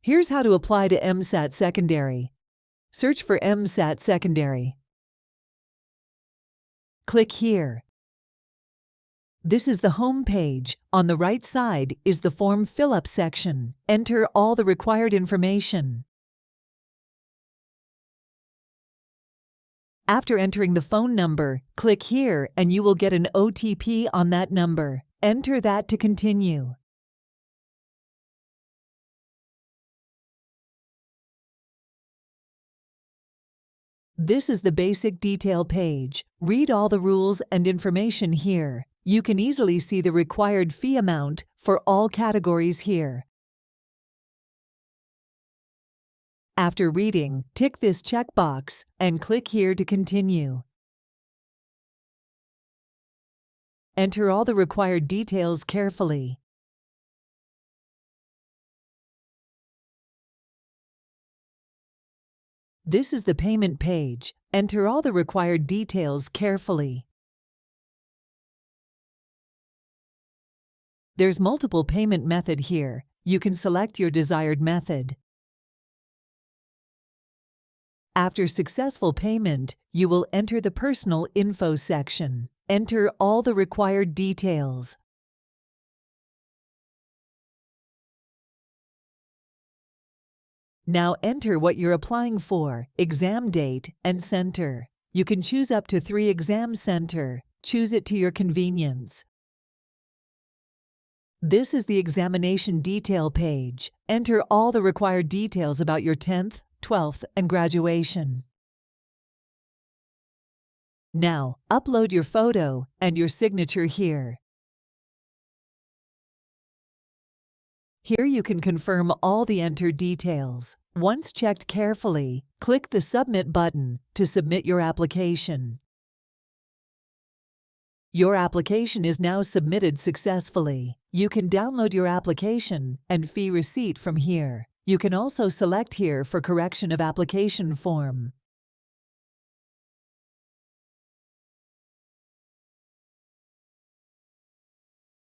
Here's how to apply to MSAT Secondary. Search for MSAT Secondary. Click here. This is the home page. On the right side is the form fill-up section. Enter all the required information. After entering the phone number, click here and you will get an OTP on that number. Enter that to continue. This is the basic detail page. Read all the rules and information here. You can easily see the required fee amount for all categories here. After reading, tick this checkbox and click here to continue. Enter all the required details carefully. This is the payment page. Enter all the required details carefully. There's multiple payment method here. You can select your desired method. After successful payment, you will enter the personal info section. Enter all the required details. Now enter what you're applying for, exam date, and center. You can choose up to 3 exam center. Choose it to your convenience. This is the examination detail page. Enter all the required details about your 10th, 12th, and graduation. Now, upload your photo and your signature here. Here you can confirm all the entered details. Once checked carefully, click the Submit button to submit your application. Your application is now submitted successfully. You can download your application and fee receipt from here. You can also select here for correction of application form.